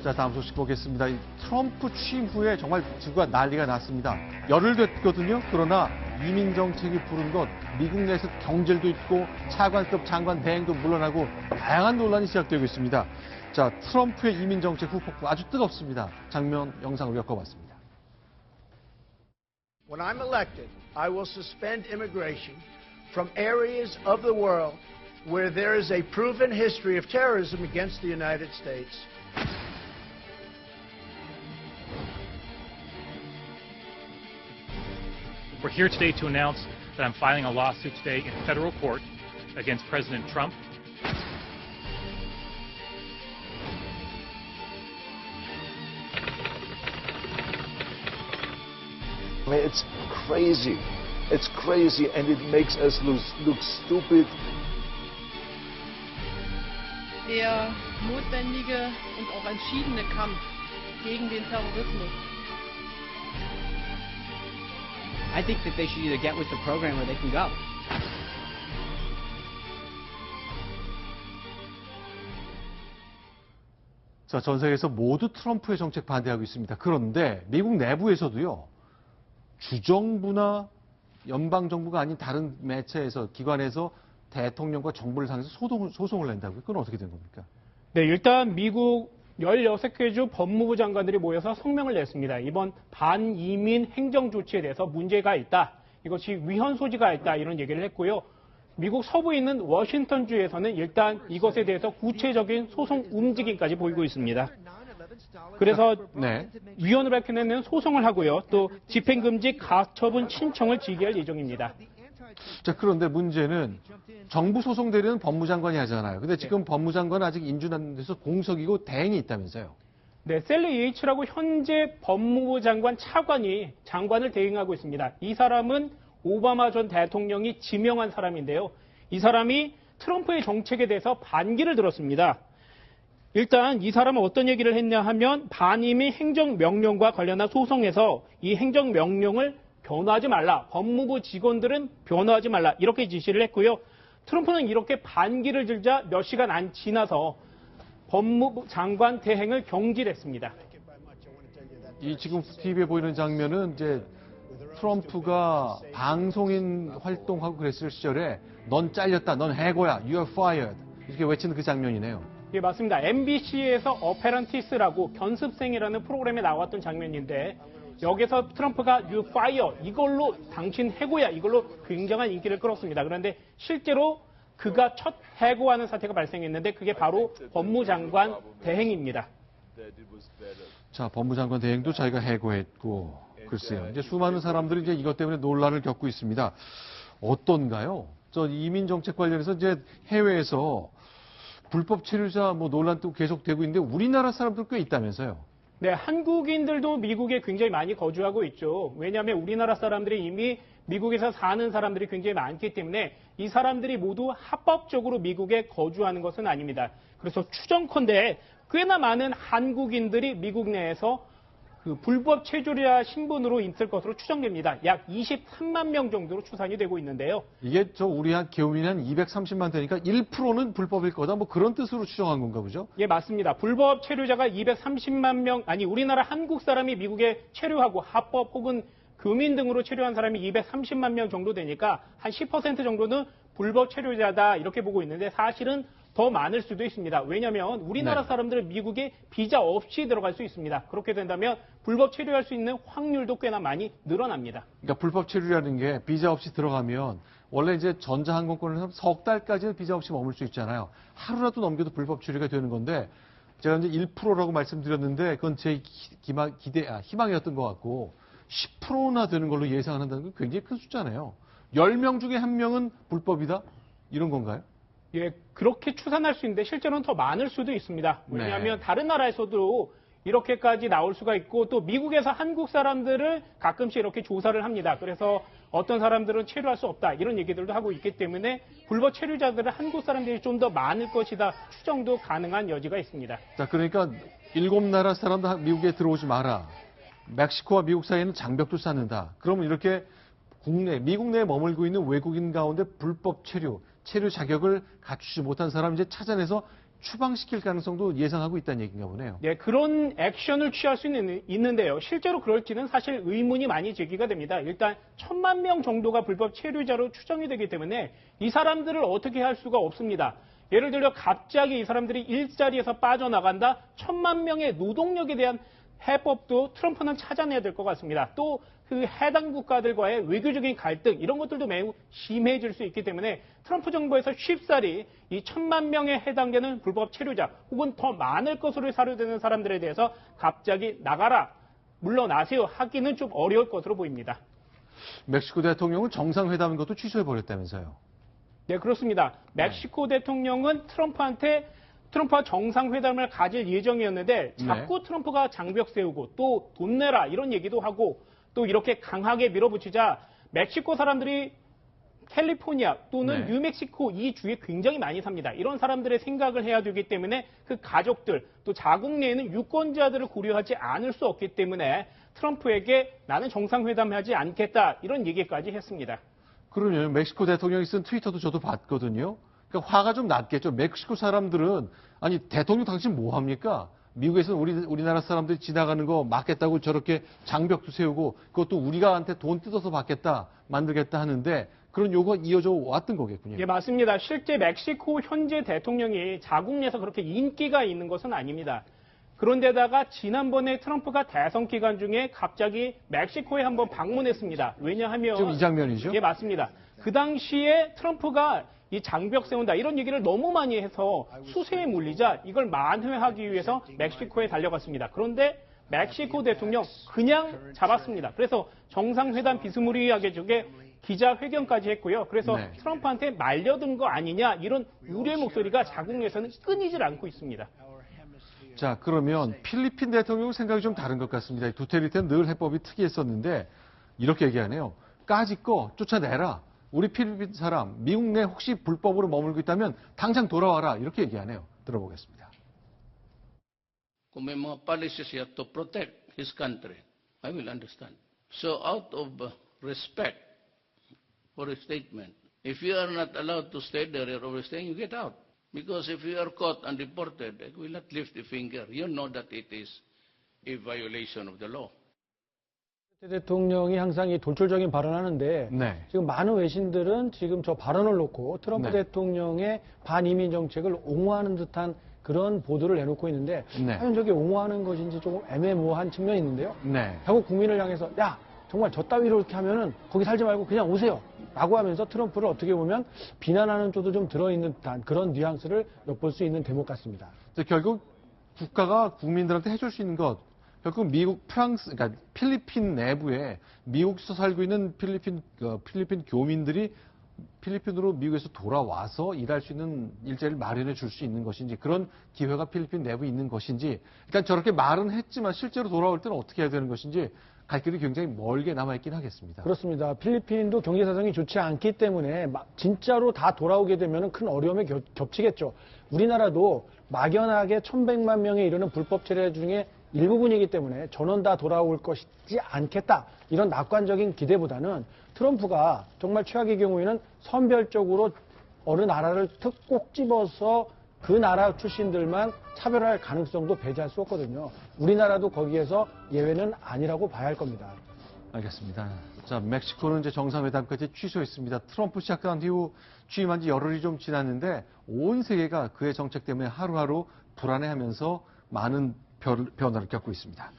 자, 다음 소식 보겠습니다. 이 트럼프 취임 후에 정말 지구가 난리가 났습니다. 열흘 됐거든요. 그러나 이민 정책이 부른 것, 미국 내에서 경질도 있고 차관급 장관 대행도 물러나고 다양한 논란이 시작되고 있습니다. 자, 트럼프의 이민 정책 후폭풍 아주 뜨겁습니다. 장면 영상으로 엮어봤습니다. When I'm elected, I will suspend immigration from areas of the world where there is a proven history of terrorism against the United States. We're here today to announce that I'm filing a lawsuit today in federal court against President Trump. I mean, it's crazy. It's crazy, and it makes us look stupid. Der notwendige und auch entschiedene Kampf gegen den Terrorismus. I think that they should either get with the program or they can go. 자, 전 세계에서 모두 트럼프의 정책 반대하고 있습니다. 그런데 미국 내부에서도요, 주정부나 연방정부가 아닌 다른 매체에서, 기관에서 대통령과 정부를 향해서 소송을 낸다고요? 그건 어떻게 된 겁니까? 네, 일단 미국 16개 주 법무부 장관들이 모여서 성명을 냈습니다. 이번 반이민 행정 조치에 대해서 문제가 있다. 이것이 위헌 소지가 있다. 이런 얘기를 했고요. 미국 서부에 있는 워싱턴주에서는 일단 이것에 대해서 구체적인 소송 움직임까지 보이고 있습니다. 그래서 네. 위헌을 밝혀내는 소송을 하고요. 또 집행금지 가처분 신청을 제기할 예정입니다. 자, 그런데 문제는 정부 소송 대리는 법무장관이 하잖아요. 근데 지금 법무장관은 아직 인준 안 돼서 공석이고 대행이 있다면서요. 네, 셀리 예이츠라고 현재 법무부 장관 차관이 장관을 대행하고 있습니다. 이 사람은 오바마 전 대통령이 지명한 사람인데요. 이 사람이 트럼프의 정책에 대해서 반기를 들었습니다. 일단 이 사람은 어떤 얘기를 했냐 하면 반이민 행정명령과 관련한 소송에서 이 행정명령을 변호하지 말라. 법무부 직원들은 변호하지 말라. 이렇게 지시를 했고요. 트럼프는 이렇게 반기를 들자 몇 시간 안 지나서 법무부 장관 대행을 경질했습니다. 이 지금 TV에 보이는 장면은 이제 트럼프가 방송인 활동하고 그랬을 시절에 넌 잘렸다, 넌 해고야, you're fired 이렇게 외치는 그 장면이네요. 예, 맞습니다. MBC에서 어페런티스라고 견습생이라는 프로그램에 나왔던 장면인데 여기서 트럼프가 you fire 이걸로 당신 해고야 이걸로 굉장한 인기를 끌었습니다. 그런데 실제로 그가 첫 해고하는 사태가 발생했는데 그게 바로 법무장관 대행입니다. 자, 법무장관 대행도 자기가 해고했고 글쎄요. 이제 수많은 사람들이 이제 이것 때문에 논란을 겪고 있습니다. 어떤가요? 저 이민 정책 관련해서 이제 해외에서 불법 체류자 논란도 계속되고 있는데 우리나라 사람들 꽤 있다면서요? 네, 한국인들도 미국에 굉장히 많이 거주하고 있죠. 왜냐하면 우리나라 사람들이 이미 미국에서 사는 사람들이 굉장히 많기 때문에 이 사람들이 모두 합법적으로 미국에 거주하는 것은 아닙니다. 그래서 추정컨대 꽤나 많은 한국인들이 미국 내에서 그 불법 체류자 신분으로 있을 것으로 추정됩니다. 약 23만 명 정도로 추산이 되고 있는데요. 이게 우리 개우민이 한 230만 되니까 1%는 불법일 거다. 그런 뜻으로 추정한 건가 보죠? 예, 맞습니다. 불법 체류자가 230만 명, 아니 우리나라 한국 사람이 미국에 체류하고 합법 혹은 교민 등으로 체류한 사람이 230만 명 정도 되니까 한 10% 정도는 불법 체류자다 이렇게 보고 있는데 사실은 더 많을 수도 있습니다. 왜냐하면 우리나라 사람들은 미국에 비자 없이 들어갈 수 있습니다. 그렇게 된다면 불법 체류할 수 있는 확률도 꽤나 많이 늘어납니다. 그러니까 불법 체류라는 게 비자 없이 들어가면 원래 이제 전자항공권을 석 달까지는 비자 없이 머물 수 있잖아요. 하루라도 넘겨도 불법 체류가 되는 건데 제가 이제 1%라고 말씀드렸는데 그건 제 희망이었던 것 같고 10%나 되는 걸로 예상을 한다는 건 굉장히 큰 숫자네요. 10명 중에 1명은 불법이다? 이런 건가요? 예, 그렇게 추산할 수 있는데 실제로는 더 많을 수도 있습니다. 왜냐하면 다른 나라에서도 이렇게까지 나올 수가 있고 또 미국에서 한국 사람들을 가끔씩 이렇게 조사를 합니다. 그래서 어떤 사람들은 체류할 수 없다 이런 얘기들도 하고 있기 때문에 불법 체류자들은 한국 사람들이 좀 더 많을 것이다 추정도 가능한 여지가 있습니다. 자, 그러니까 7나라 사람도 미국에 들어오지 마라. 멕시코와 미국 사이에는 장벽도 쌓는다. 그러면 이렇게 미국 내에 머물고 있는 외국인 가운데 불법 체류 자격을 갖추지 못한 사람 이제 찾아내서 추방시킬 가능성도 예상하고 있다는 얘기인가 보네요. 네, 그런 액션을 취할 수 있는데요. 실제로 그럴지는 사실 의문이 많이 제기가 됩니다. 일단 1,000만 명 정도가 불법 체류자로 추정이 되기 때문에 이 사람들을 어떻게 할 수가 없습니다. 예를 들어 갑자기 이 사람들이 일자리에서 빠져나간다. 1,000만 명의 노동력에 대한 해법도 트럼프는 찾아내야 될 것 같습니다. 또 그 해당 국가들과의 외교적인 갈등 이런 것들도 매우 심해질 수 있기 때문에 트럼프 정부에서 쉽사리 이 1,000만 명에 해당되는 불법 체류자 혹은 더 많을 것으로 사료되는 사람들에 대해서 갑자기 나가라, 물러나세요 하기는 좀 어려울 것으로 보입니다. 멕시코 대통령은 정상회담인 것도 취소해버렸다면서요. 네, 그렇습니다. 멕시코 대통령은 트럼프와 정상회담을 가질 예정이었는데 자꾸 트럼프가 장벽 세우고 또 돈 내라 이런 얘기도 하고 또 이렇게 강하게 밀어붙이자 멕시코 사람들이 캘리포니아 또는 뉴멕시코 이 주에 굉장히 많이 삽니다. 이런 사람들의 생각을 해야 되기 때문에 그 가족들 또 자국 내에는 유권자들을 고려하지 않을 수 없기 때문에 트럼프에게 나는 정상회담하지 않겠다 이런 얘기까지 했습니다. 그러면 멕시코 대통령이 쓴 트위터도 저도 봤거든요. 그러니까 화가 좀 났겠죠. 멕시코 사람들은 아니 대통령 당신 뭐 합니까? 미국에서는 우리나라 사람들이 지나가는 거 막겠다고 저렇게 장벽도 세우고 그것도 우리가한테 돈 뜯어서 받겠다, 만들겠다 하는데 그런 요구가 이어져 왔던 거겠군요. 예, 맞습니다. 실제 멕시코 현재 대통령이 자국 내에서 그렇게 인기가 있는 것은 아닙니다. 그런데다가 지난번에 트럼프가 대선 기간 중에 갑자기 멕시코에 한번 방문했습니다. 왜냐하면 지금 이 장면이죠? 예, 맞습니다. 그 당시에 트럼프가 이 장벽 세운다 이런 얘기를 너무 많이 해서 수세에 물리자 이걸 만회하기 위해서 멕시코에 달려갔습니다. 그런데 멕시코 대통령 그냥 잡았습니다. 그래서 정상회담 비스무리하게 저게 기자회견까지 했고요. 그래서 트럼프한테 말려든 거 아니냐 이런 우려의 목소리가 자국 내에서는 끊이질 않고 있습니다. 자, 그러면 필리핀 대통령 생각이 좀 다른 것 같습니다. 두테르테는 늘 해법이 특이했었는데 이렇게 얘기하네요. 까짓 거 쫓아내라. 우리 필리핀 사람, 미국 내 혹시 불법으로 머물고 있다면 당장 돌아와라. 이렇게 얘기하네요. 들어보겠습니다. Kung may mga policies siya to protect his country, I will understand. So out of respect for his statement, if you are not allowed to stay there or overstaying, you get out. Because if you are caught and deported, I will not lift a finger. You know that it is a violation of the law. 대통령이 항상 이 돌출적인 발언하는데 지금 많은 외신들은 지금 저 발언을 놓고 트럼프 대통령의 반이민 정책을 옹호하는 듯한 그런 보도를 내놓고 있는데 과연 저게 옹호하는 것인지 조금 애매모호한 측면이 있는데요. 결국 국민을 향해서 야 정말 저 따위로 이렇게 하면은 거기 살지 말고 그냥 오세요 라고 하면서 트럼프를 어떻게 보면 비난하는 쪽도 좀 들어있는 듯한 그런 뉘앙스를 엿볼 수 있는 대목 같습니다. 결국 국가가 국민들한테 해줄 수 있는 것 결국 미국, 프랑스, 그러니까 필리핀 내부에 미국에서 살고 있는 필리핀 교민들이 필리핀으로 미국에서 돌아와서 일할 수 있는 일자리를 마련해 줄 수 있는 것인지 그런 기회가 필리핀 내부에 있는 것인지 일단 저렇게 말은 했지만 실제로 돌아올 때는 어떻게 해야 되는 것인지 갈 길이 굉장히 멀게 남아있긴 하겠습니다. 그렇습니다. 필리핀도 경제 사정이 좋지 않기 때문에 진짜로 다 돌아오게 되면 큰 어려움에 겹치겠죠. 우리나라도 막연하게 1,100만 명에 이르는 불법 체류 중에 일부분이기 때문에 전원 다 돌아올 것이지 않겠다. 이런 낙관적인 기대보다는 트럼프가 정말 최악의 경우에는 선별적으로 어느 나라를 꼭 집어서 그 나라 출신들만 차별할 가능성도 배제할 수 없거든요. 우리나라도 거기에서 예외는 아니라고 봐야 할 겁니다. 알겠습니다. 자, 멕시코는 이제 정상회담까지 취소했습니다. 트럼프 시작한 이후 취임한 지 열흘이 좀 지났는데 온 세계가 그의 정책 때문에 하루하루 불안해하면서 많은 변화를 겪고 있습니다.